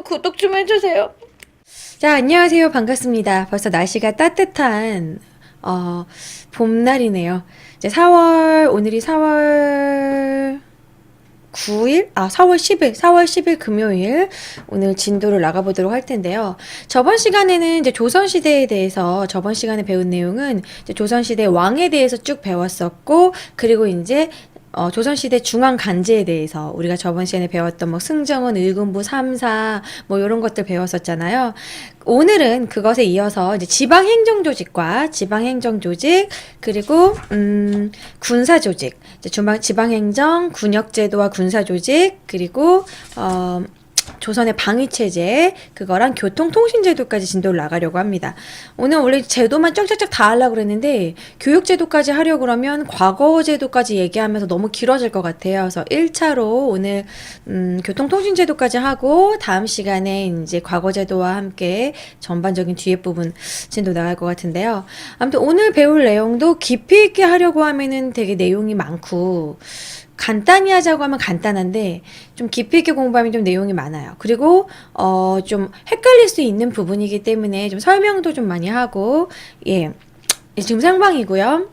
구독 좀 해주세요. 자, 안녕하세요. 반갑습니다. 벌써 날씨가 따뜻한 봄날이네요. 이제 오늘이 4월 9일? 4월 10일, 4월 10일 금요일 오늘 진도를 나가보도록 할 텐데요. 저번 시간에는 이제 조선시대에 대해서 저번 시간에 배운 내용은 이제 조선시대 왕에 대해서 쭉 배웠었고, 그리고 이제 조선시대 중앙간제에 대해서 우리가 저번 시간에 배웠던 뭐 승정원, 의금부, 삼사 뭐 이런 것들 배웠었잖아요. 오늘은 그것에 이어서 이제 지방행정조직과 지방행정조직 그리고 군사조직, 이제 지방행정, 군역제도와 군사조직 그리고 조선의 방위체제 그거랑 교통통신제도까지 진도를 나가려고 합니다. 오늘 원래 제도만 쫙쫙쫙 다 하려고 그랬는데 교육제도까지 하려고 그러면 과거제도까지 얘기하면서 너무 길어질 것 같아요. 그래서 1차로 오늘 교통통신제도까지 하고 다음 시간에 이제 과거제도와 함께 전반적인 뒤에 부분 진도 나갈 것 같은데요. 아무튼 오늘 배울 내용도 깊이 있게 하려고 하면은 되게 내용이 많고, 간단히 하자고 하면 간단한데 좀 깊이 있게 공부하면 좀 내용이 많아요. 그리고 좀 헷갈릴 수 있는 부분이기 때문에 좀 설명도 좀 많이 하고, 예, 지금 상방이고요.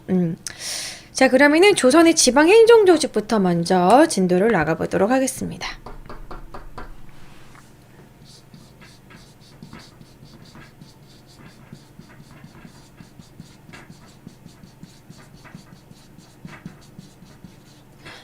자, 그러면은 조선의 지방행정조직부터 먼저 진도를 나가보도록 하겠습니다.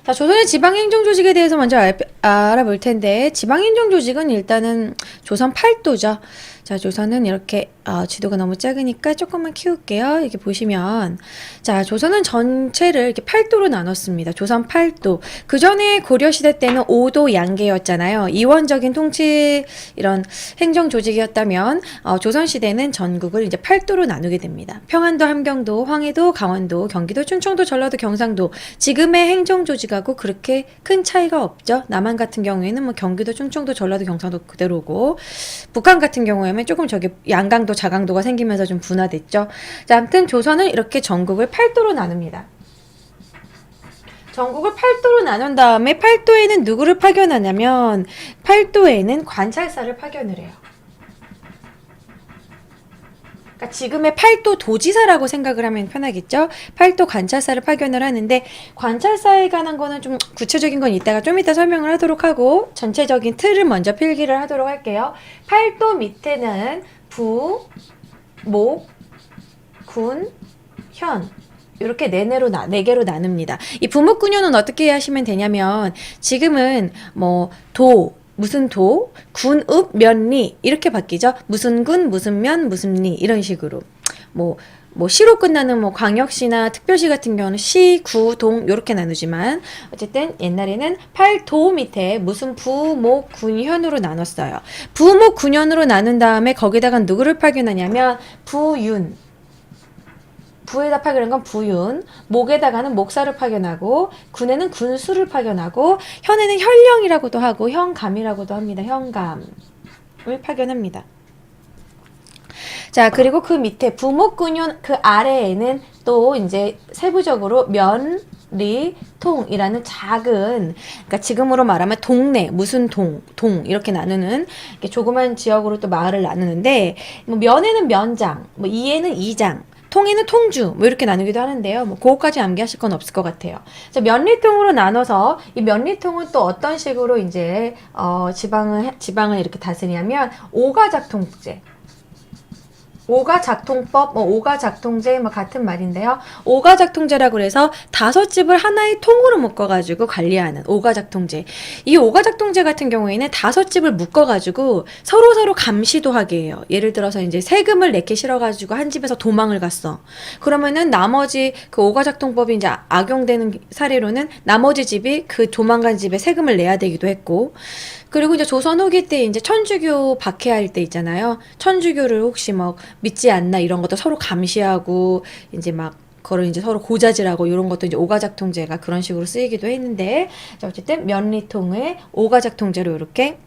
자, 조선의 지방행정조직에 대해서 먼저 알아볼 텐데, 지방행정조직은 일단은 조선 팔도죠. 자, 조선은 이렇게 지도가 너무 작으니까 조금만 키울게요. 이렇게 보시면, 자, 조선은 전체를 이렇게 팔도로 나눴습니다. 조선 팔도. 그 전에 고려시대 때는 5도 양계였잖아요. 이원적인 통치 이런 행정조직이었다면 조선시대는 전국을 이제 팔도로 나누게 됩니다. 평안도, 함경도, 황해도, 강원도, 경기도, 충청도, 전라도, 경상도. 지금의 행정조직하고 그렇게 큰 차이가 없죠. 남한 같은 경우에는 뭐 경기도, 충청도, 전라도, 경상도 그대로고, 북한 같은 경우에는 조금 저기 양강도, 자강도가 생기면서 좀 분화됐죠. 자, 아무튼 조선은 이렇게 전국을 팔도로 나눕니다. 전국을 팔도로 나눈 다음에 팔도에는 누구를 파견하냐면 팔도에는 관찰사를 파견을 해요. 그러니까 지금의 팔도 도지사라고 생각을 하면 편하겠죠. 팔도 관찰사를 파견을 하는데, 관찰사에 관한 거는 좀 구체적인 건 이따가 좀 이따 설명을 하도록 하고, 전체적인 틀을 먼저 필기를 하도록 할게요. 팔도 밑에는 부, 목, 군, 현 이렇게 네 개로 나눕니다. 이 부목군현은 어떻게 하시면 되냐면, 지금은 뭐 무슨 도, 군읍, 면리 이렇게 바뀌죠. 무슨 군, 무슨 면, 무슨 리 이런 식으로. 뭐 시로 끝나는 뭐 광역시나 특별시 같은 경우는 시, 구, 동 이렇게 나누지만, 어쨌든 옛날에는 팔도 밑에 무슨 부, 목, 군, 현으로 나눴어요. 부, 목, 군현으로 나눈 다음에 거기다가 누구를 파견하냐면 부윤. 부에다 파견한 건 부윤, 목에다가는 목사를 파견하고, 군에는 군수를 파견하고, 현에는 현령이라고도 하고 현감이라고도 합니다. 현감을 파견합니다. 자, 그리고 그 밑에 부목군현 그 아래에는 또 이제 세부적으로 면, 리, 통이라는 작은, 그러니까 지금으로 말하면 동네, 무슨 동 이렇게 나누는, 이렇게 조그만 지역으로 또 마을을 나누는데, 뭐 면에는 면장, 뭐 이에는 이장, 통에는 통주 뭐 이렇게 나누기도 하는데요. 뭐 그거까지 암기하실 건 없을 것 같아요. 그래서 면리통으로 나눠서, 이 면리통은 또 어떤 식으로 이제 지방을 이렇게 다스리냐면 오가작통제, 오가작통법, 오가작통제 같은 말인데요. 오가작통제라고 해서 5집을 하나의 통으로 묶어가지고 관리하는 오가작통제. 이 오가작통제 같은 경우에는 5집을 묶어가지고 서로 감시도 하게 해요. 예를 들어서 이제 세금을 내게 싫어가지고 한 집에서 도망을 갔어. 그러면은 나머지 그 오가작통법이 이제 악용되는 사례로는 나머지 집이 그 도망간 집에 세금을 내야 되기도 했고, 그리고 이제 조선 후기 때 이제 천주교 박해할 때 있잖아요. 천주교를 혹시 막 믿지 않나 이런 것도 서로 감시하고, 이제 막 그걸 이제 서로 고자질하고 이런 것도 이제 오가작통제가 그런 식으로 쓰이기도 했는데, 어쨌든 면리통을 오가작통제로 이렇게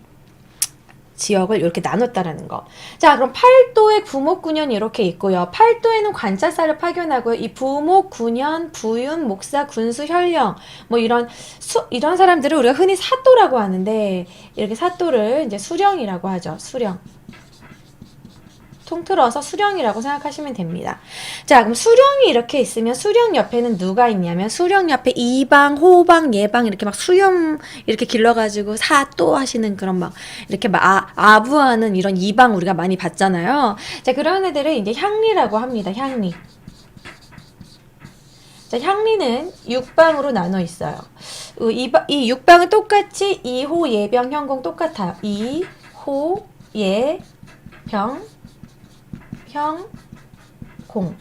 지역을 이렇게 나눴다라는 거. 자, 그럼 팔도의 부목군현이 이렇게 있고요. 팔도에는 관찰사를 파견하고요. 이 부목군현, 부윤, 목사, 군수, 현령 뭐 이런 사람들을 우리가 흔히 사또라고 하는데 이렇게 사또를 이제 수령이라고 하죠. 수령. 통틀어서 수령이라고 생각하시면 됩니다. 자, 그럼 수령이 이렇게 있으면 수령 옆에는 누가 있냐면 수령 옆에 이방, 호방, 예방 이렇게 막 수염 이렇게 길러가지고 사또 하시는 그런 막 이렇게 막 아부하는 이런 이방 우리가 많이 봤잖아요. 자, 그런 애들을 이제 향리라고 합니다. 향리. 자, 향리는 6방으로 나눠 있어요. 이 6방은 똑같이 이호, 예병, 현공 똑같아요. 이호, 예, 병, 형, 공.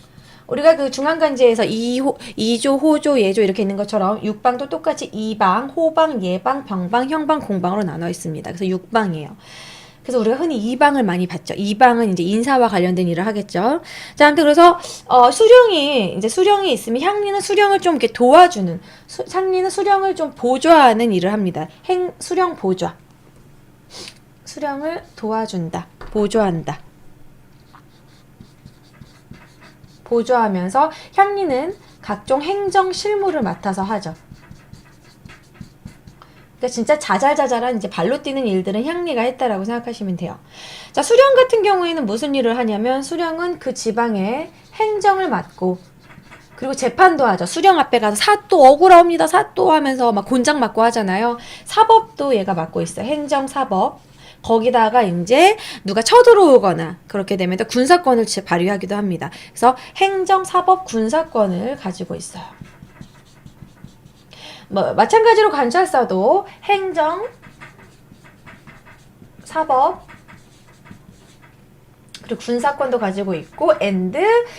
우리가 그 중앙간지에서 2조, 호조, 예조 이렇게 있는 것처럼 6방도 똑같이 2방, 호방, 예방, 병방, 형방, 공방으로 나눠 있습니다. 그래서 6방이에요. 그래서 우리가 흔히 2방을 많이 봤죠. 2방은 이제 인사와 관련된 일을 하겠죠. 자, 아무튼 그래서 수령이 있으면 향리는 수령을 좀 이렇게 도와주는, 향리는 수령을 좀 보좌하는 일을 합니다. 수령 보좌. 수령을 도와준다. 보좌한다. 보조하면서 향리는 각종 행정 실무를 맡아서 하죠. 그러니까 진짜 자잘자잘한 이제 발로 뛰는 일들은 향리가 했다라고 생각하시면 돼요. 자, 수령 같은 경우에는 무슨 일을 하냐면 수령은 그 지방의 행정을 맡고 그리고 재판도 하죠. 수령 앞에 가서 사또 억울합니다. 사또 하면서 막 곤장 맞고 하잖아요. 사법도 얘가 맡고 있어요. 행정 사법. 거기다가 이제 누가 쳐들어오거나 그렇게 되면 또 군사권을 발휘하기도 합니다. 그래서 행정, 사법, 군사권을 가지고 있어요. 뭐 마찬가지로 관찰사도 행정, 사법, 그리고 군사권도 가지고 있고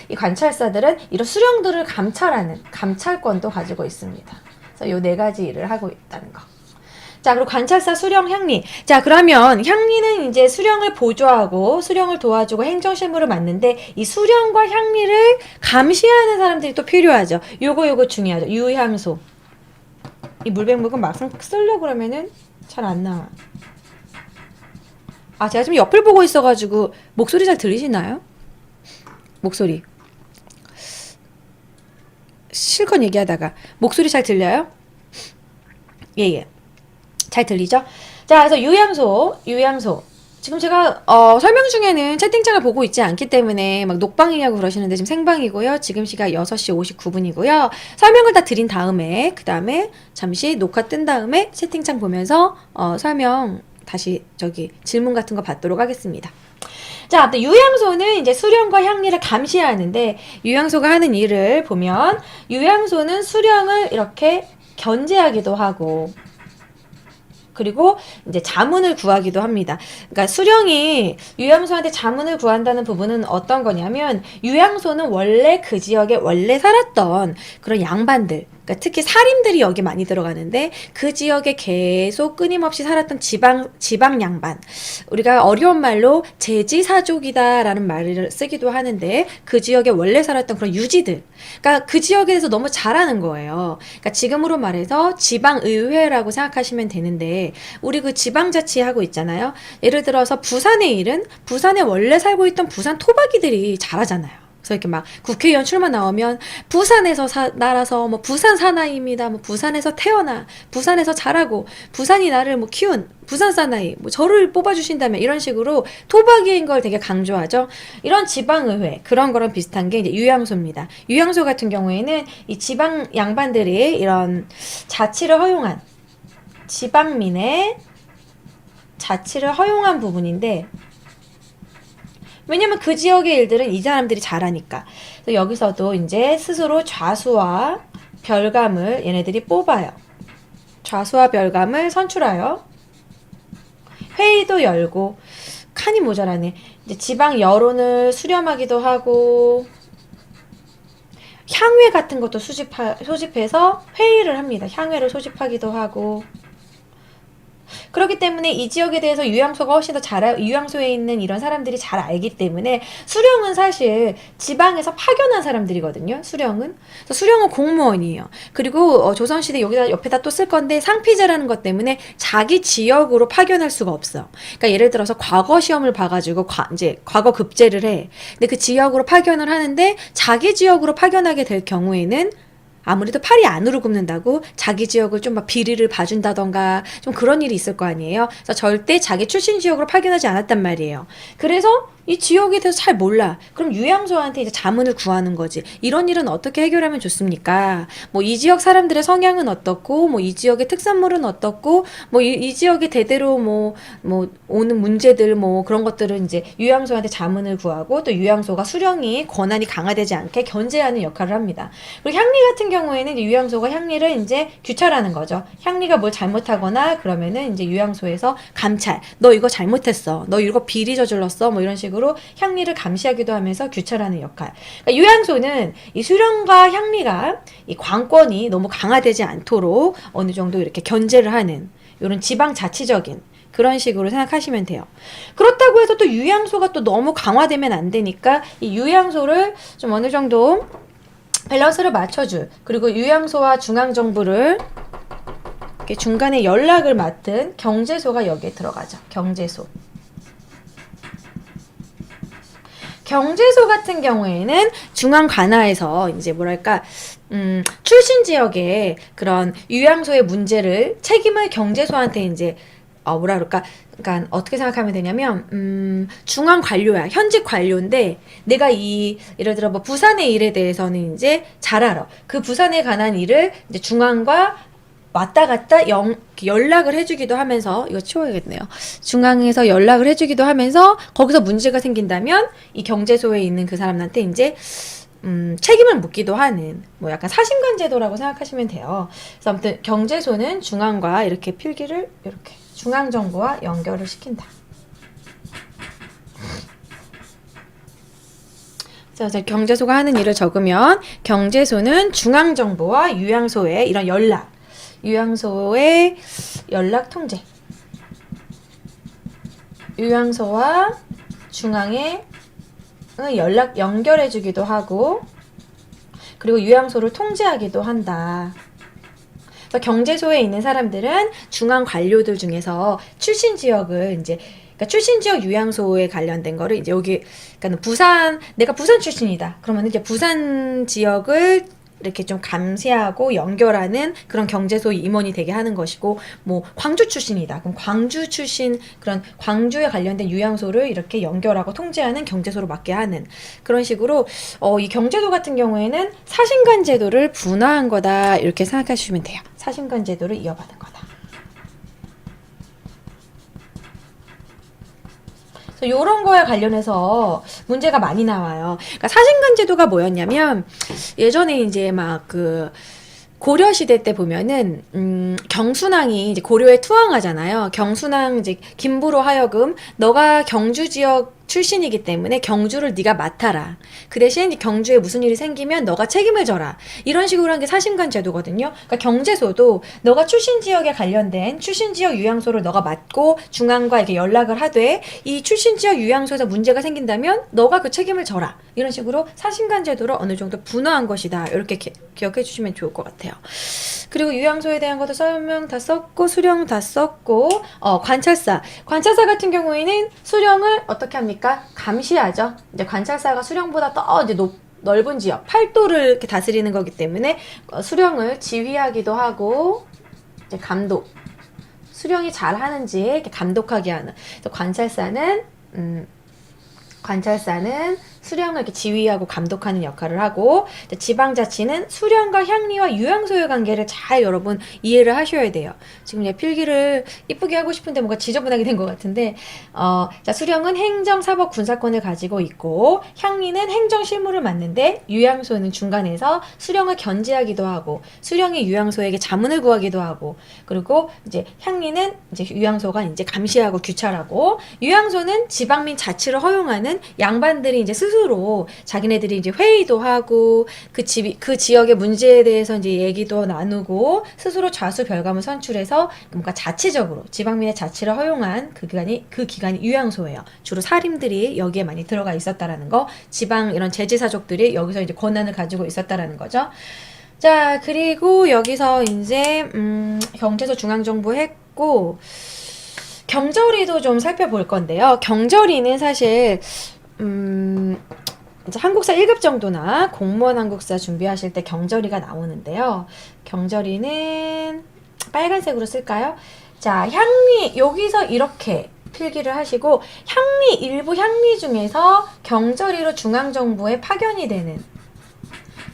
이 관찰사들은 이런 수령들을 감찰하는 감찰권도 가지고 있습니다. 그래서 요 네 가지 일을 하고 있다는 거. 자, 그리고 관찰사, 수령, 향리. 자, 그러면 향리는 이제 수령을 보조하고 수령을 도와주고 행정실무를 맡는데 이 수령과 향리를 감시하는 사람들이 또 필요하죠. 요거 중요하죠. 유향소. 이 물백목은 막상 쓰려고 그러면은 잘 안 나와. 아, 제가 지금 옆을 보고 있어가지고 목소리 잘 들리시나요? 목소리. 실컷 얘기하다가 목소리 잘 들려요? 예. 잘 들리죠? 자, 그래서 유향소. 지금 제가 설명 중에는 채팅창을 보고 있지 않기 때문에 막 녹방이냐고 그러시는데 지금 생방이고요. 지금 시각 6시 59분이고요. 설명을 다 드린 다음에 그 다음에 잠시 녹화 뜬 다음에 채팅창 보면서 설명 다시 질문 같은 거 받도록 하겠습니다. 자, 유향소는 이제 수령과 향리를 감시하는데 유향소가 하는 일을 보면 유향소는 수령을 이렇게 견제하기도 하고 그리고 이제 자문을 구하기도 합니다. 그러니까 수령이 유향소한테 자문을 구한다는 부분은 어떤 거냐면 유향소는 원래 그 지역에 원래 살았던 그런 양반들 그러니까 특히 사림들이 여기 많이 들어가는데 그 지역에 계속 끊임없이 살았던 지방 양반 우리가 어려운 말로 제지사족이다라는 말을 쓰기도 하는데 그 지역에 원래 살았던 그런 유지들 그러니까 그 지역에 대해서 너무 잘하는 거예요. 그러니까 지금으로 말해서 지방의회라고 생각하시면 되는데 우리 그 지방자치 하고 있잖아요. 예를 들어서 부산의 일은 부산에 원래 살고 있던 부산 토박이들이 잘하잖아요. 그래서 이렇게 막 국회의원 출마 나오면 부산에서 날아서 뭐 부산 사나이입니다. 뭐 부산에서 태어나 부산에서 자라고 부산이 나를 뭐 키운 부산 사나이 뭐 저를 뽑아주신다면 이런 식으로 토박이인 걸 되게 강조하죠. 이런 지방의회 그런 거랑 비슷한 게 이제 유향소입니다. 유향소 같은 경우에는 이 지방 양반들이 이런 자치를 허용한 지방민의 자치를 허용한 부분인데 왜냐면 그 지역의 일들은 이 사람들이 잘하니까. 그래서 여기서도 이제 스스로 좌수와 별감을 얘네들이 뽑아요. 좌수와 별감을 선출하여 회의도 열고 칸이 모자라네. 이제 지방 여론을 수렴하기도 하고 향회 같은 것도 소집해서 회의를 합니다. 향회를 소집하기도 하고 그렇기 때문에 이 지역에 대해서 유양소가 훨씬 더 유양소에 있는 이런 사람들이 잘 알기 때문에 수령은 사실 지방에서 파견한 사람들이거든요. 수령은 공무원이에요. 그리고 조선시대 여기다 옆에다 또 쓸 건데 상피제라는 것 때문에 자기 지역으로 파견할 수가 없어. 그러니까 예를 들어서 과거 시험을 봐가지고 이제 과거 급제를 해. 근데 그 지역으로 파견을 하는데 자기 지역으로 파견하게 될 경우에는 아무래도 팔이 안으로 굽는다고 자기 지역을 좀 막 비리를 봐준다던가 좀 그런 일이 있을 거 아니에요. 그래서 절대 자기 출신 지역으로 파견하지 않았단 말이에요. 그래서 이 지역에 대해서 잘 몰라. 그럼 유양소한테 이제 자문을 구하는 거지. 이런 일은 어떻게 해결하면 좋습니까? 뭐 이 지역 사람들의 성향은 어떻고, 뭐 이 지역의 특산물은 어떻고, 뭐 이 지역에 대대로 뭐 오는 문제들 뭐 그런 것들은 이제 유양소한테 자문을 구하고 또 유양소가 수령이 권한이 강화되지 않게 견제하는 역할을 합니다. 그리고 향리 같은 경우에는 이제 유양소가 향리를 이제 규찰하는 거죠. 향리가 뭘 잘못하거나 그러면은 이제 유양소에서 감찰. 너 이거 잘못했어. 너 이거 비리 저질렀어. 뭐 이런 식으로 향리를 감시하기도 하면서 규찰하는 역할. 그러니까 유양소는 이 수령과 향리가 이 관권이 너무 강화되지 않도록 어느 정도 이렇게 견제를 하는 이런 지방자치적인 그런 식으로 생각하시면 돼요. 그렇다고 해서 또 유양소가 또 너무 강화되면 안 되니까 이 유양소를 좀 어느 정도 밸런스를 맞춰줄, 그리고 유양소와 중앙정부를 이렇게 중간에 연락을 맡은 경제소가 여기에 들어가죠. 경제소 같은 경우에는 중앙 관하에서 이제 뭐랄까 출신 지역의 그런 유양소의 문제를 책임을 경제소한테 이제 뭐라 그럴까, 그러니까 어떻게 생각하면 되냐면 중앙 관료야, 현직 관료인데 내가 예를 들어 뭐 부산의 일에 대해서는 이제 잘 알아. 그 부산에 관한 일을 이제 중앙과 왔다 갔다 연락을 해주기도 하면서, 이거 치워야겠네요. 중앙에서 연락을 해주기도 하면서 거기서 문제가 생긴다면 이 경제소에 있는 그 사람한테 이제 책임을 묻기도 하는 뭐 약간 사심관 제도라고 생각하시면 돼요. 그래서 아무튼 경제소는 중앙과 이렇게 필기를 이렇게 중앙정부와 연결을 시킨다. 그래서 경제소가 하는 일을 적으면 경제소는 중앙정부와 유양소의 이런 유양소의 연락 통제, 유양소와 중앙의 연결해주기도 하고, 그리고 유양소를 통제하기도 한다. 그래서 경제소에 있는 사람들은 중앙 관료들 중에서 출신 지역을 이제, 그러니까 출신 지역 유양소에 관련된 거를 이제 여기, 그러니까 내가 부산 출신이다. 그러면 이제 부산 지역을 이렇게 좀 감시하고 연결하는 그런 경제소 임원이 되게 하는 것이고, 뭐 광주 출신이다. 그럼 광주 출신 그런 광주에 관련된 유양소를 이렇게 연결하고 통제하는 경제소로 맡게 하는 그런 식으로 이 경제소 같은 경우에는 사신관 제도를 분화한 거다, 이렇게 생각하시면 돼요. 사신관 제도를 이어받은 거다. 요런 거에 관련해서 문제가 많이 나와요. 그러니까 사신관 제도가 뭐였냐면, 예전에 이제 막 고려 시대 때 보면은 경순왕이 이제 고려에 투항하잖아요. 경순왕 이제 김부로 하여금 너가 경주 지역 출신이기 때문에 경주를 네가 맡아라. 그 대신 경주에 무슨 일이 생기면 너가 책임을 져라. 이런 식으로 한 게 사신관 제도거든요. 그러니까 경제소도 너가 출신 지역에 관련된 출신 지역 유양소를 너가 맡고 중앙과 이렇게 연락을 하되, 이 출신 지역 유양소에서 문제가 생긴다면 너가 그 책임을 져라. 이런 식으로 사신관 제도를 어느 정도 분화한 것이다. 이렇게 기억해 주시면 좋을 것 같아요. 그리고 유양소에 대한 것도 설명 다 썼고, 수령 다 썼고, 관찰사 같은 경우에는 수령을 어떻게 합니까? 감시하죠. 이제 관찰사가 수령보다 더 이제 넓은 지역, 팔도를 이렇게 다스리는 거기 때문에 수령을 지휘하기도 하고, 이제 감독, 수령이 잘 하는지 이렇게 감독하게 하는. 그래서 관찰사는 수령을 이렇게 지휘하고 감독하는 역할을 하고, 지방자치는 수령과 향리와 유양소의 관계를 잘 여러분 이해를 하셔야 돼요. 지금 내 필기를 이쁘게 하고 싶은데 뭔가 지저분하게 된 것 같은데, 자, 수령은 행정, 사법, 군사권을 가지고 있고, 향리는 행정 실무를 맡는데, 유양소는 중간에서 수령을 견제하기도 하고, 수령이 유양소에게 자문을 구하기도 하고, 그리고 이제 향리는 이제 유양소가 이제 감시하고 규찰하고, 유양소는 지방민 자치를 허용하는 양반들이 이제 스스로 스스로 자기네들이 이제 회의도 하고 그 지역의 문제에 대해서 이제 얘기도 나누고 스스로 좌수별감을 선출해서 뭔가 자치적으로 지방민의 자치를 허용한 그 기관이 유양소예요. 주로 사림들이 여기에 많이 들어가 있었다라는 거, 지방 이런 제지사족들이 여기서 이제 권한을 가지고 있었다라는 거죠. 자, 그리고 여기서 이제 경제소 중앙정부 했고 경절이도 좀 살펴볼 건데요. 경절이는 사실 이제 한국사 1급 정도나 공무원 한국사 준비하실 때 경절이가 나오는데요. 경절이는 빨간색으로 쓸까요? 자, 향리 여기서 이렇게 필기를 하시고 일부 향리 중에서 경절이로 중앙정부에 파견이 되는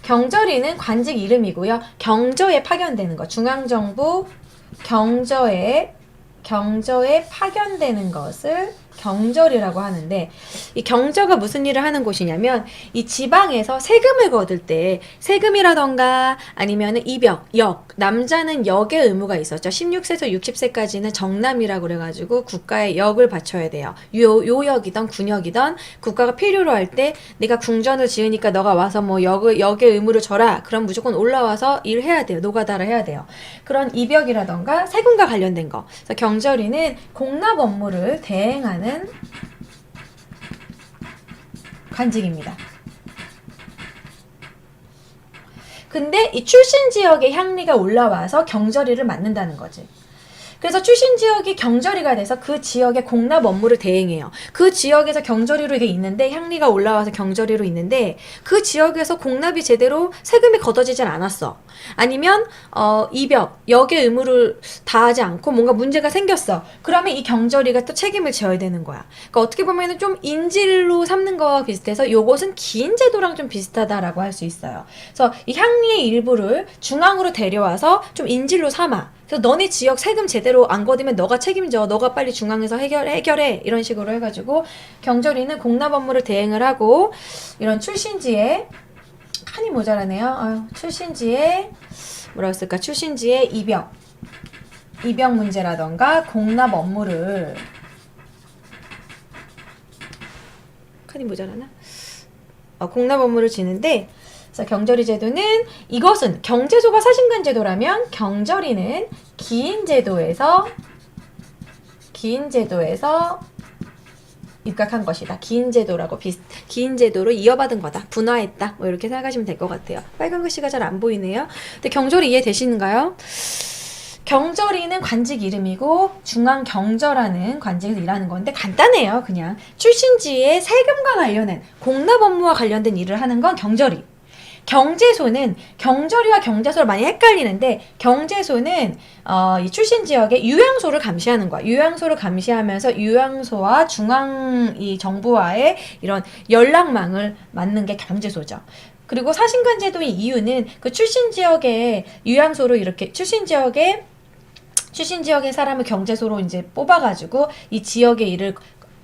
경절이는 관직 이름이고요. 경저에 파견되는 거. 중앙정부 경저에 파견되는 것을 경절이라고 하는데 이 경저가 무슨 일을 하는 곳이냐면 이 지방에서 세금을 거둘 때 세금이라던가 아니면 입역, 역 남자는 역의 의무가 있었죠. 16세에서 60세까지는 정남이라고 그래가지고 국가에 역을 바쳐야 돼요. 요역이던 군역이던 국가가 필요로 할 때 내가 궁전을 지으니까 너가 와서 뭐 역의 의무를 져라. 그럼 무조건 올라와서 일해야 돼요. 노가다를 해야 돼요. 그런 입역이라던가 세금과 관련된 거. 그래서 경절이는 공납 업무를 대행하는 관직입니다. 근데 이 출신 지역의 향리가 올라와서 경절이를 맡는다는 거지. 그래서 출신 지역이 경절이가 돼서 그 지역의 공납 업무를 대행해요. 그 지역에서 경절이로 이게 있는데 향리가 올라와서 경절이로 있는데 그 지역에서 공납이 제대로 세금이 걷어지질 않았어. 아니면 입역, 역의 의무를 다하지 않고 뭔가 문제가 생겼어. 그러면 이 경절이가 또 책임을 져야 되는 거야. 그러니까 어떻게 보면은 좀 인질로 삼는 거와 비슷해서 요것은 기인제도랑 좀 비슷하다라고 할 수 있어요. 그래서 이 향리의 일부를 중앙으로 데려와서 좀 인질로 삼아. 그래서 너네 지역 세금 제대로 안 걷으면 너가 책임져. 너가 빨리 중앙에서 해결해. 이런 식으로 해가지고 경절이는 공납 업무를 대행을 하고 이런 출신지에 칸이 모자라네요. 출신지에 뭐라고 쓸까? 출신지에 입역 문제라던가 공납 업무를 칸이 모자라나? 공납 업무를 지는데 그래서 경절이 제도는 이것은 경제소가 사신관 제도라면 경절이는 기인제도에서 입각한 것이다. 기인제도로 이어받은 거다. 분화했다. 뭐 이렇게 생각하시면 될 것 같아요. 빨간 글씨가 잘 안 보이네요. 근데 경절이 이해되시는가요? 경절이는 관직 이름이고 중앙경저라는 관직에서 일하는 건데 간단해요. 그냥 출신지의 세금과 관련된 공납 업무와 관련된 일을 하는 건 경절이. 경제소는 경절이와 경제소를 많이 헷갈리는데 경제소는 이 출신 지역의 유양소를 감시하는 거야. 유양소를 감시하면서 유양소와 중앙 이 정부와의 이런 연락망을 맡는 게 경제소죠. 그리고 사신관 제도의 이유는 그 출신 지역의 유양소로 이렇게 출신 지역의 사람을 경제소로 이제 뽑아가지고 이 지역의 일을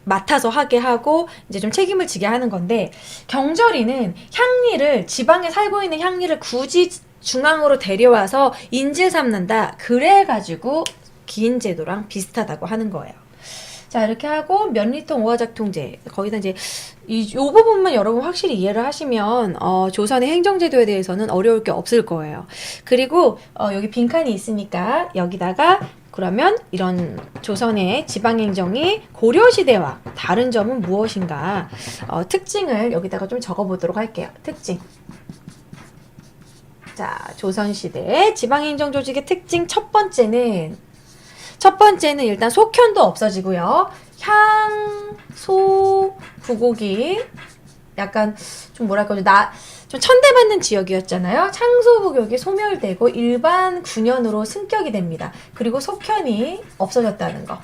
맡아서 하게 하고 이제 좀 책임을 지게 하는 건데 경절이는 향리를 지방에 살고 있는 향리를 굳이 중앙으로 데려와서 인질 삼는다. 그래가지고 기인제도랑 비슷하다고 하는 거예요. 자 이렇게 하고 면리통 오화작통제 거기다 이제 요 부분만 여러분 확실히 이해를 하시면 조선의 행정제도에 대해서는 어려울 게 없을 거예요. 그리고 여기 빈칸이 있으니까 여기다가 그러면 이런 조선의 지방행정이 고려시대와 다른 점은 무엇인가 특징을 여기다가 좀 적어보도록 할게요. 특징. 자, 조선시대 지방행정 조직의 특징 첫 번째는 일단 속현도 없어지고요. 향소 부곡이 약간 좀 뭐랄까 좀 천대받는 지역이었잖아요. 창소부격이 소멸되고 일반 군현으로 승격이 됩니다. 그리고 속현이 없어졌다는 거.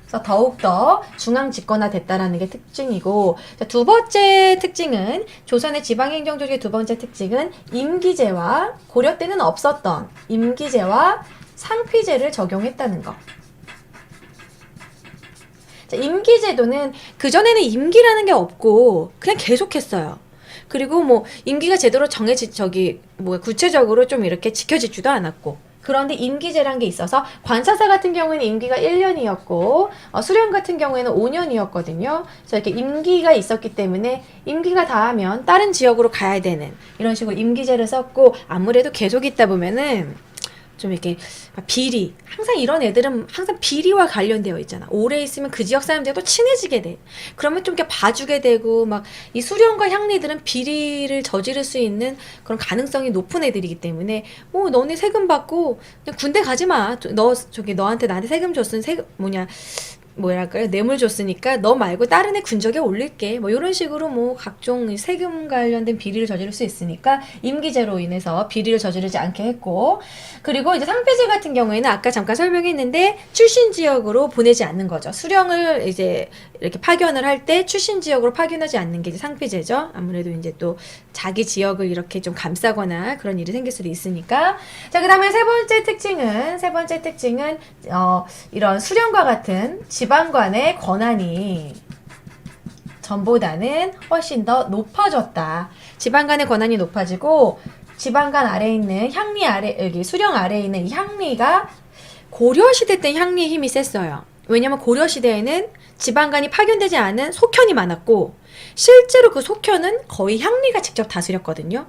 그래서 더욱더 중앙 집권화됐다라는 게 특징이고 두 번째 특징은 조선의 지방행정조직의 두 번째 특징은 임기제와 고려 때는 없었던 임기제와 상피제를 적용했다는 거. 자, 임기제도는 그전에는 임기라는 게 없고 그냥 계속했어요. 그리고 뭐 임기가 제대로 구체적으로 좀 이렇게 지켜지지도 않았고 그런데 임기제란 게 있어서 관차사 같은 경우에는 임기가 1년이었고 수령 같은 경우에는 5년이었거든요. 그래서 이렇게 임기가 있었기 때문에 임기가 다하면 다른 지역으로 가야 되는 이런 식으로 임기제를 썼고 아무래도 계속 있다 보면은 좀 이렇게 비리 항상 이런 애들은 항상 비리와 관련되어 있잖아. 오래 있으면 그 지역 사람들과 또 친해지게 돼. 그러면 좀 이렇게 봐주게 되고 막 이 수령과 향리들은 비리를 저지를 수 있는 그런 가능성이 높은 애들이기 때문에 뭐 너네 세금 받고 그냥 군대 가지 마. 너 저기 너한테 나한테 세금 줬으니 세금 뭐랄까요? 뇌물 줬으니까 너 말고 다른 애 군적에 올릴게. 뭐 이런 식으로 뭐 각종 세금 관련된 비리를 저지를 수 있으니까 임기제로 인해서 비리를 저지르지 않게 했고 그리고 이제 상패제 같은 경우에는 아까 잠깐 설명했는데 출신 지역으로 보내지 않는 거죠. 수령을 이제 이렇게 파견을 할 때 출신 지역으로 파견하지 않는 게 이제 상패제죠. 아무래도 이제 또 자기 지역을 이렇게 좀 감싸거나 그런 일이 생길 수도 있으니까. 자, 그다음에 세 번째 특징은 이런 수령과 같은 지방관의 권한이 전보다는 훨씬 더 높아졌다. 지방관의 권한이 높아지고 지방관 아래에 있는 향리 아래 여기 수령 아래에 있는 이 향리가 고려시대 때 향리의 힘이 셌어요. 왜냐면 고려시대에는 지방관이 파견되지 않은 속현이 많았고 실제로 그 속현은 거의 향리가 직접 다스렸거든요.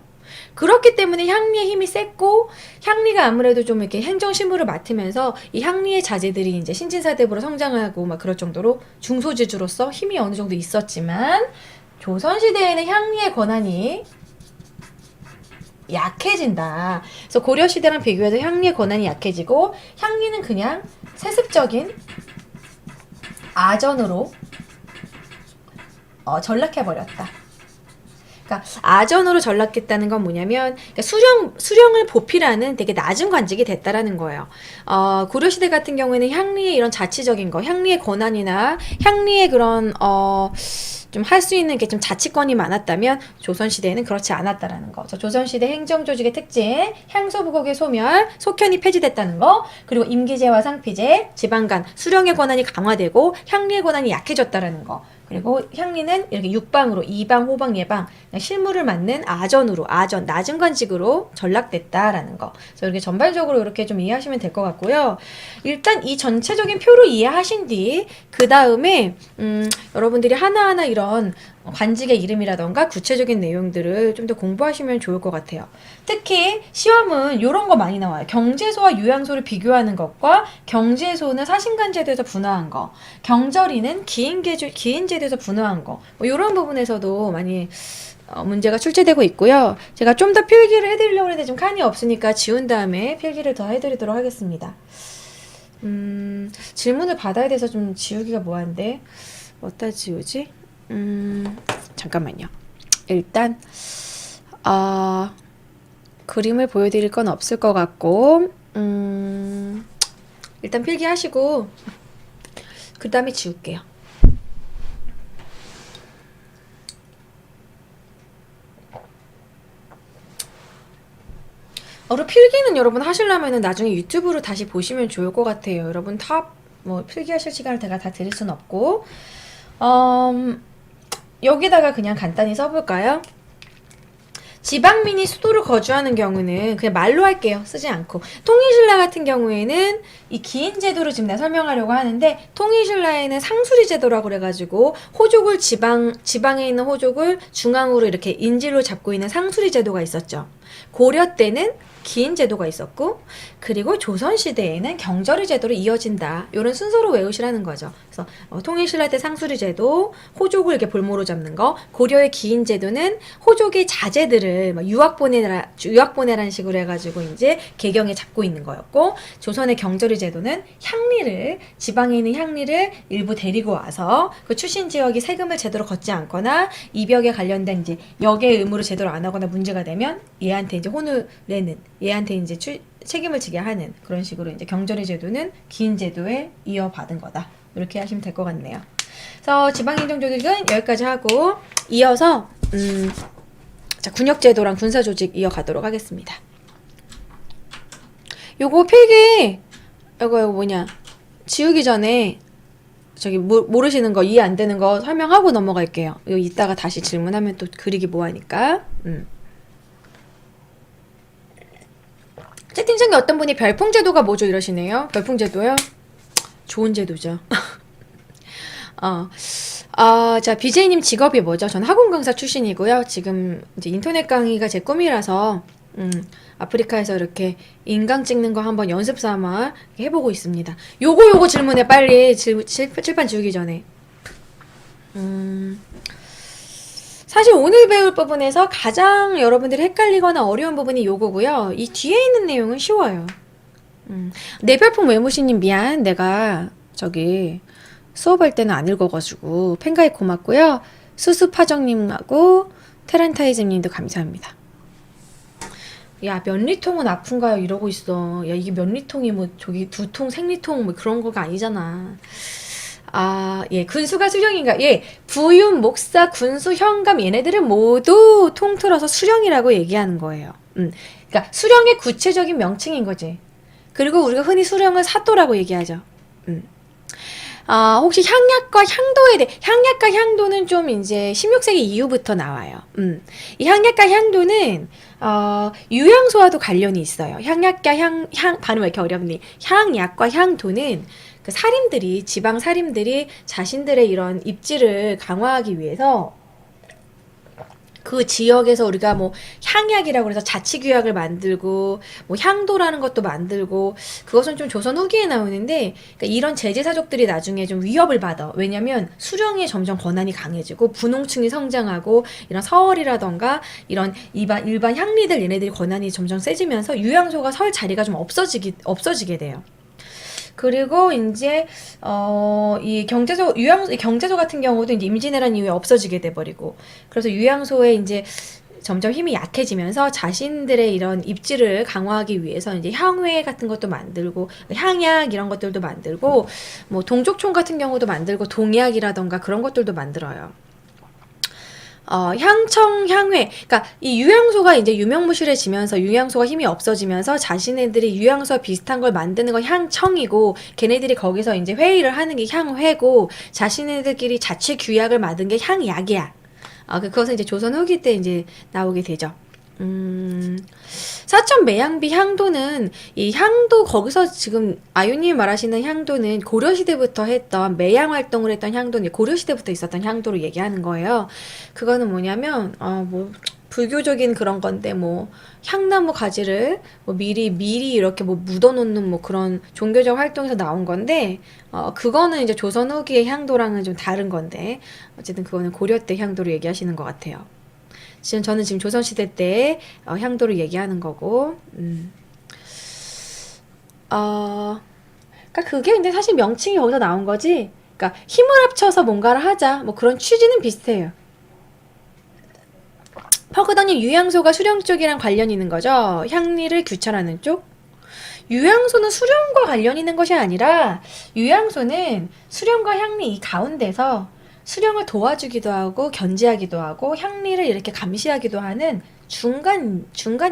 그렇기 때문에 향리의 힘이 셌고 향리가 아무래도 좀 이렇게 행정실무를 맡으면서 이 향리의 자제들이 이제 신진사대부로 성장하고 막 그럴 정도로 중소지주로서 힘이 어느 정도 있었지만 조선시대에는 향리의 권한이 약해진다. 그래서 고려시대랑 비교해서 향리의 권한이 약해지고 향리는 그냥 세습적인 아전으로 전락해버렸다. 그러니까 아전으로 전락했다는 건 뭐냐면 그러니까 수령을 보필하는 되게 낮은 관직이 됐다라는 거예요. 고려시대 같은 경우에는 향리의 이런 자치적인 거, 향리의 권한이나 향리의 그런 좀 할 수 있는 게 좀 자치권이 많았다면 조선시대에는 그렇지 않았다라는 거. 조선시대 행정조직의 특징, 향소부국의 소멸, 속현이 폐지됐다는 거, 그리고 임기제와 상피제, 지방간, 수령의 권한이 강화되고 향리의 권한이 약해졌다라는 거. 그리고 향리는 이렇게 육방으로 이방, 호방, 예방 실무를 맡는 아전으로 낮은 관직으로 전락됐다라는 거. 그래서 이렇게 전반적으로 이렇게 좀 이해하시면 될 것 같고요. 일단 이 전체적인 표를 이해하신 뒤 그 다음에 여러분들이 하나하나 이런 관직의 이름이라던가 구체적인 내용들을 좀 더 공부하시면 좋을 것 같아요. 특히 시험은 이런 거 많이 나와요. 경제소와 요양소를 비교하는 것과 경제소는 사신간제도에서 분화한 거, 경절이는 기인제도에서 분화한 거, 뭐 이런 부분에서도 많이 문제가 출제되고 있고요. 제가 좀 더 필기를 해드리려고 했는데 좀 칸이 없으니까 지운 다음에 필기를 더 해드리도록 하겠습니다. 질문을 받아야 돼서 좀 지우기가 뭐한데 어디다 지우지? 잠깐만요. 일단 그림을 보여드릴 건 없을 것 같고 일단 필기하시고 그 다음에 지울게요. 필기는 여러분 하시려면은 나중에 유튜브로 다시 보시면 좋을 것 같아요. 여러분 뭐 필기하실 시간을 제가 다 드릴 순 없고 여기다가 그냥 간단히 써볼까요? 지방민이 수도를 거주하는 경우는 그냥 말로 할게요. 쓰지 않고. 통일신라 같은 경우에는 이 기인제도를 지금 내가 설명하려고 하는데 통일신라에는 상수리 제도라고 그래가지고 호족을 지방에 있는 호족을 중앙으로 이렇게 인질로 잡고 있는 상수리 제도가 있었죠. 고려 때는 기인 제도가 있었고 그리고 조선시대에는 경절의 제도로 이어진다. 이런 순서로 외우시라는 거죠. 그래서 통일신라 때 상수리 제도, 호족을 이렇게 볼모로 잡는 거, 고려의 기인 제도는 호족의 자제들을 유학 보내라는 식으로 해가지고 이제 개경에 잡고 있는 거였고 조선의 경절의 제도는 지방에 있는 향리를 일부 데리고 와서 그 출신 지역이 세금을 제대로 걷지 않거나 입역에 관련된 이제 역의 의무를 제대로 안 하거나 문제가 되면 얘한테 이제 혼을 내는 얘한테 이제 책임을 지게 하는 그런 식으로 이제 경절의 제도는 기인 제도에 이어받은 거다. 이렇게 하시면 될 것 같네요. 그래서 지방행정조직은 여기까지 하고 이어서 자, 군역제도랑 군사조직 이어가도록 하겠습니다. 요거 필기 이거 뭐냐 지우기 전에 저기 모르시는 거 이해 안 되는 거 설명하고 넘어갈게요. 이거 이따가 다시 질문하면 또 그리기 뭐하니까. 채팅 채팅창에 어떤 분이 별풍제도가 뭐죠 이러시네요. 별풍제도요? 좋은 제도죠. 자, BJ님 직업이 뭐죠? 전 학원 강사 출신이고요. 지금 이제 인터넷 강의가 제 꿈이라서, 아프리카에서 이렇게 인강 찍는 거 한번 연습 삼아 해보고 있습니다. 요거 질문해, 빨리. 칠판 지우기 전에. 사실 오늘 배울 부분에서 가장 여러분들이 헷갈리거나 어려운 부분이 요거고요. 이 뒤에 있는 내용은 쉬워요. 내 별풍 외무시님 미안. 내가 저기 수업할 때는 안 읽어가지고 팬가입 고맙고요. 수수파정님하고 테란타이즈님도 감사합니다. 야, 몇 리통은 아픈가요? 이러고 있어. 야, 이게 몇 리통이 뭐 저기 2통, 생리통 뭐 그런 거가 아니잖아. 예, 군수가 수령인가? 예, 부윤, 목사, 군수, 현감 얘네들은 모두 통틀어서 수령이라고 얘기하는 거예요. 그러니까 수령의 구체적인 명칭인 거지. 그리고 우리가 흔히 수령은 사또라고 얘기하죠. 혹시 향약과 향도에 대해, 향약과 향도는 좀 이제 16세기 이후부터 나와요. 이 향약과 향도는, 유향소와도 관련이 있어요. 향약과 발음 왜 이렇게 어렵니? 향약과 향도는 그 사림들이, 지방 사림들이 자신들의 이런 입지를 강화하기 위해서 그 지역에서 우리가 뭐 향약이라고 해서 자치규약을 만들고 뭐 향도라는 것도 만들고 그것은 좀 조선 후기에 나오는데 그러니까 이런 제제사족들이 나중에 좀 위협을 받아. 왜냐면 수령의 점점 권한이 강해지고 분홍층이 성장하고 이런 서얼이라던가 이런 일반 향리들 얘네들이 권한이 점점 세지면서 유양소가 설 자리가 좀 없어지게 돼요. 그리고 이제 이 경제소 같은 경우도 이제 임진왜란 이후에 없어지게 돼버리고 그래서 유양소에 이제 점점 힘이 약해지면서 자신들의 이런 입지를 강화하기 위해서 이제 향회 같은 것도 만들고 향약 이런 것들도 만들고 뭐 동족총 같은 경우도 만들고 동약이라던가 그런 것들도 만들어요. 향청, 향회. 그러니까 이 유향소가 이제 유명무실해지면서 유향소가 힘이 없어지면서 자신네들이 유향소와 비슷한 걸 만드는 건 향청이고 걔네들이 거기서 이제 회의를 하는 게 향회고 자신네들끼리 자치 규약을 만든 게 향약이야. 그것은 이제 조선 후기 때 이제 나오게 되죠. 사천 매양비 향도는 이 향도 거기서 지금 아유님이 말하시는 향도는 고려시대부터 했던 매양 활동을 했던 향도는 고려시대부터 있었던 향도로 얘기하는 거예요. 그거는 뭐냐면 뭐 불교적인 그런 건데 뭐 향나무 가지를 뭐 미리 이렇게 뭐 묻어놓는 뭐 그런 종교적 활동에서 나온 건데 그거는 이제 조선 후기의 향도랑은 좀 다른 건데 어쨌든 그거는 고려 때 향도로 얘기하시는 것 같아요. 저는 지금 조선시대 때 향도를 얘기하는 거고, 그러니까 그게 근데 사실 명칭이 거기서 나온 거지. 그러니까 힘을 합쳐서 뭔가를 하자, 뭐 그런 취지는 비슷해요. 퍼그더님 유향소가 수령 쪽이랑 관련이 있는 거죠. 향리를 규찰하는 쪽. 유향소는 수령과 관련 있는 것이 아니라 유향소는 수령과 향리 이 가운데서 수령을 도와주기도 하고 견제하기도 하고 향리를 이렇게 감시하기도 하는 중간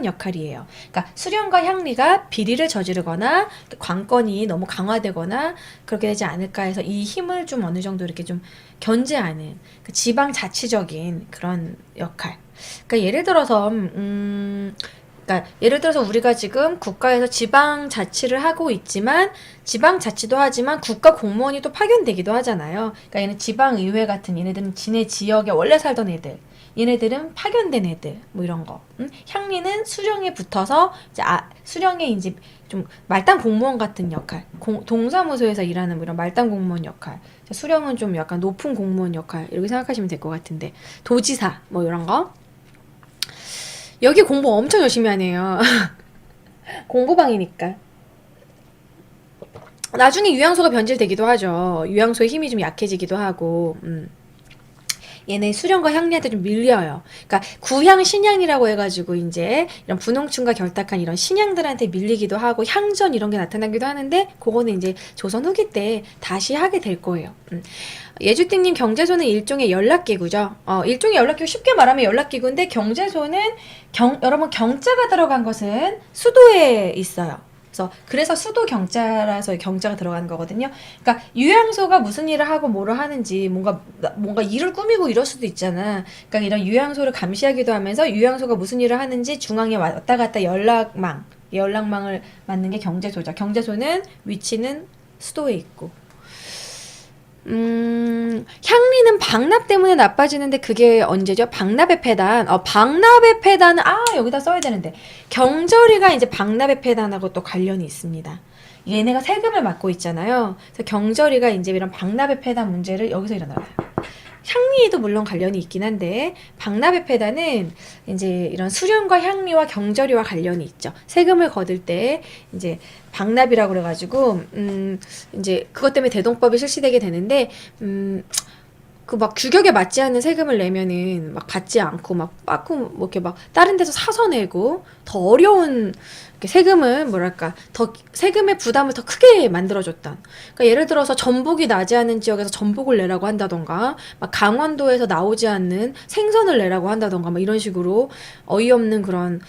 역할이에요. 그러니까 수령과 향리가 비리를 저지르거나 관건이 너무 강화되거나 그렇게 되지 않을까 해서 이 힘을 좀 어느 정도 이렇게 좀 견제하는 그 지방 자치적인 그런 역할. 그러니까 예를 들어서 우리가 지금 국가에서 지방자치를 하고 있지만 지방자치도 하지만 국가 공무원이 또 파견되기도 하잖아요. 그러니까 얘는 지방의회 같은 얘네들은 지네 지역에 원래 살던 애들, 얘네들은 파견된 애들 뭐 이런 거. 향리는 수령에 붙어서 이제 수령에 이제 좀 말단 공무원 같은 역할, 동사무소에서 일하는 뭐 이런 말단 공무원 역할. 수령은 좀 약간 높은 공무원 역할 이렇게 생각하시면 될 것 같은데 도지사 뭐 이런 거. 여기 공부 엄청 열심히 하네요. 공부방이니까. 나중에 유향소가 변질되기도 하죠. 유향소의 힘이 좀 약해지기도 하고. 얘네 수령과 향리한테 좀 밀려요. 그러니까 구향 신향이라고 해가지고 이제 이런 분홍층과 결탁한 이런 신향들한테 밀리기도 하고 향전 이런 게 나타나기도 하는데 그거는 이제 조선 후기 때 다시 하게 될 거예요. 예주띠님 경제소는 일종의 연락기구죠. 일종의 연락기구 쉽게 말하면 연락기구인데 경제소는 여러분 경자가 들어간 것은 수도에 있어요. 그래서 수도 경자라서 경자가 들어가는 거거든요. 그러니까 유향소가 무슨 일을 하고 뭐를 하는지 뭔가 일을 꾸미고 이럴 수도 있잖아. 그러니까 이런 유향소를 감시하기도 하면서 유향소가 무슨 일을 하는지 중앙에 왔다 갔다 연락망 연락망을 맡는 게 경제소죠. 경제소는 위치는 수도에 있고. 향리는 방납 때문에 나빠지는데 그게 언제죠? 방납의 폐단. 방납의 폐단은 여기다 써야 되는데 경절이가 이제 방납의 폐단하고 또 관련이 있습니다. 얘네가 세금을 맡고 있잖아요. 그래서 경절이가 이제 이런 방납의 폐단 문제를 여기서 일어나요. 향리에도 물론 관련이 있긴 한데 방납의 폐단은 이제 이런 수령과 향리와 경절이와 관련이 있죠. 세금을 거둘 때 이제 방납이라고 그래가지고 이제 그것 때문에 대동법이 실시되게 되는데 그 막 규격에 맞지 않는 세금을 내면은 막 받지 않고 막 빠꾸 뭐 이렇게 막 다른 데서 사서 내고 더 어려운 이렇게 세금을 뭐랄까 더 세금의 부담을 더 크게 만들어줬다. 그러니까 예를 들어서 전복이 나지 않은 지역에서 전복을 내라고 한다던가 막 강원도에서 나오지 않는 생선을 내라고 한다던가 막 이런 식으로 어이없는 그런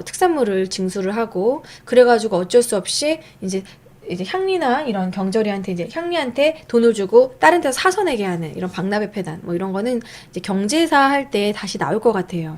특산물을 징수를 하고 그래가지고 어쩔 수 없이 이제 향리나 이런 경절이한테 이제 향리한테 돈을 주고 다른 데서 사서 내게 하는 이런 방납의 폐단 뭐 이런 거는 이제 경제사 할 때 다시 나올 것 같아요.